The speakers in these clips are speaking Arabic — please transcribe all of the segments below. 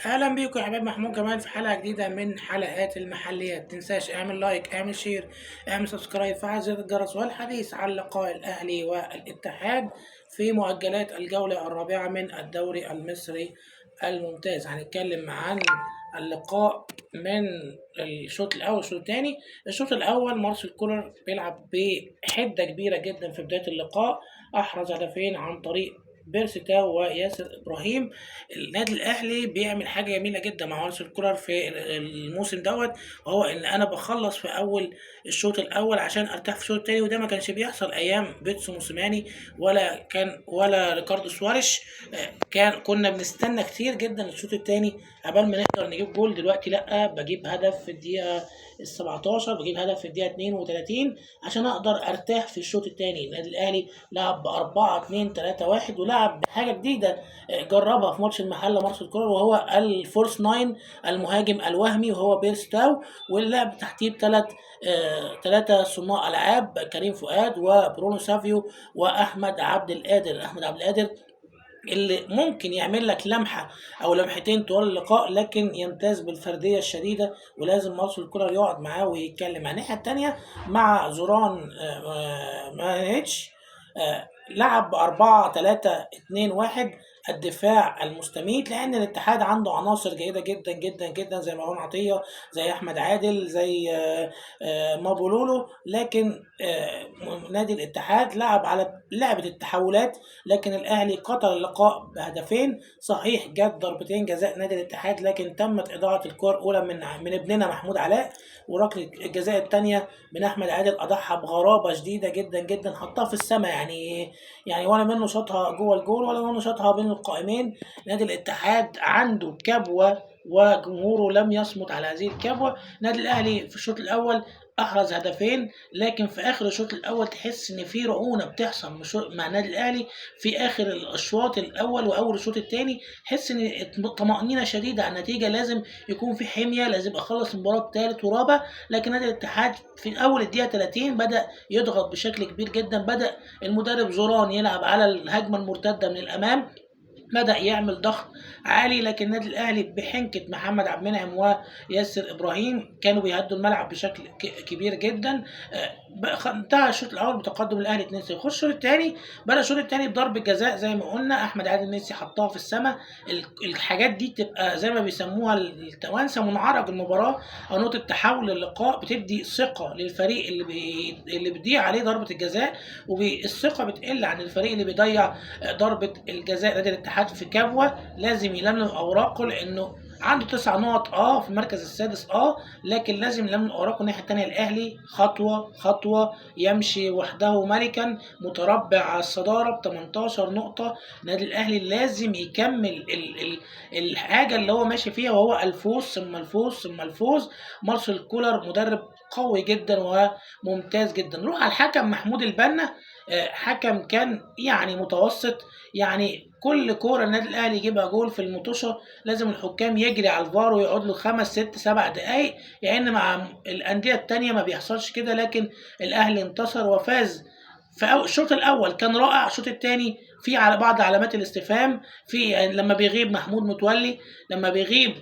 اهلا بيكم يا حبايب محمود جمال في حلقه جديده من حلقات المحليات. متنساش اعمل لايك، اعمل شير، اعمل سبسكرايب، فعل زر الجرس. والحديث عن لقاء الاهلي والاتحاد في مؤجلات الجوله الرابعه من الدوري المصري الممتاز. هنتكلم عن اللقاء من الشوط الاول والشوط الثاني. الشوط الاول مارسيل كولر بيلعب بحده كبيره جدا في بدايه اللقاء، احرز هدفين عن طريق بيرسي تاو وياسر ابراهيم. النادي الاهلي بيعمل حاجه جميله جدا مع مارسيل كولر في الموسم دوت، وهو ان انا بخلص في اول الشوط الاول عشان ارتاح في الشوط الثاني، وده ما كانش بيحصل ايام بيتسو موسيماني ولا ريكاردو سواريش. كنا بنستنى كتير جدا الشوط الثاني قبل ما نقدر نجيب جول. دلوقتي لا، بجيب هدف في الدقيقه ال 17، بجيب هدف في الدقيقه 32 عشان اقدر ارتاح في الشوط الثاني. النادي الاهلي لعب ب 4 2 3 1 ولعب بحاجه جديده جربها في ماتش المحله مارسيل كولر، وهو الفورس 9 المهاجم الوهمي، وهو بيرس تاو، واللعب تحتيه ثلاثه صناع العاب: كريم فؤاد وبرونو سافيو واحمد عبد القادر. احمد عبد القادر اللي ممكن يعمل لك لمحه او لمحتين طوال اللقاء، لكن يمتاز بالفرديه الشديده، ولازم مارسيل كولر يقعد معاه ويتكلم. على الناحيه الثانيه مع زوران مانيتش، لعب ب 4 3 2 1 الدفاع المستميت، لان الاتحاد عنده عناصر جيده جدا جدا جدا زي مروان عطيه، زي احمد عادل، زي مابولولو. لكن نادي الاتحاد لعب على لعبه التحولات، لكن الاهلي قتل اللقاء بهدفين. صحيح جت ضربتين جزاء نادي الاتحاد، لكن تمت اضاعه الكره الاولى من ابننا محمود علاء، وركله الجزاء الثانيه من احمد عادل اضحى بغرابه شديده جدا جدا، حطها في السماء يعني ولا منه شاطها جوه الجول ولا منه شاطها بين القائمين. نادي الاتحاد عنده كبوه وجمهوره لم يصمت على هذه الكبوه. نادي الاهلي في الشوط الاول احرز هدفين، لكن في اخر الشوط الاول تحس ان في رعونه بتحصل مع النادي الاهلي في اخر الاشواط الاول واول الشوط الثاني. تحس ان طمانينه شديده على النتيجه، لازم يكون في حميه، لازم اخلص المباراه ثالث ورابع. لكن نادي الاتحاد في اول الدقيقه 30 بدا يضغط بشكل كبير جدا، بدا المدرب زوران يلعب على الهجمه المرتده من الامام، بدأ يعمل ضغط عالي. لكن النادي الاهلي بحنكه محمد عبد المنعم وياسر ابراهيم كانوا بيهدوا الملعب بشكل كبير جدا. انتهى الشوط الاول بتقدم الاهلي 2-0. خش الشوط الثاني، بدا الشوط الثاني بضربه جزاء زي ما قلنا، احمد عادل ميسي حطها في السماء. الحاجات دي تبقى زي ما بيسموها التوانسه منعرج المباراه او نقطه تحول اللقاء، بتدي ثقه للفريق اللي بيضيع عليه ضربه الجزاء، والثقه بتقل عن الفريق اللي بيضيع ضربه الجزاء. نادي الاتحاد في كبوه، لازم يلملم اوراقه لانه عنده 9 نقط في المركز السادس، لكن لازم يلملم اوراقه. الناحيه الثانيه الاهلي خطوه خطوه يمشي وحده ملكا، متربع على الصداره ب 18 نقطه. النادي الاهلي لازم يكمل الحاجه اللي هو ماشي فيها، وهو الفوز ثم الفوز ثم الفوز. مارسيل كولر مدرب قوي جدا وممتاز جدا. نروح على الحكم محمود البنا. حكم كان يعني متوسط، يعني كل كوره النادي الاهلي يجيبها جول في المطوشه لازم الحكام يجري على الفار ويقعد له 5 6 7 دقائق، يعني مع الانديه التانيه ما بيحصلش كده. لكن الاهلي انتصر وفاز. في الشوط الاول كان رائع، الشوط الثاني في على بعض علامات الاستفهام، في لما بيغيب محمود متولي، لما بيغيب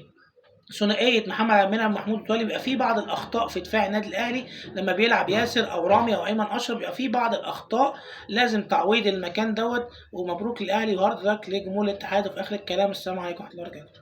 ثنائيه محمد عبد المنعم محمود متولي، بيبقى في بعض الاخطاء في دفاع النادي الاهلي. لما بيلعب ياسر او رامي او ايمن اشرف بيبقى في بعض الاخطاء، لازم تعويض المكان دوت. ومبروك للاهلي وهارد لك لجمهور الاتحاد. وفي اخر الكلام السلام عليكم ورحمه الله وبركاته.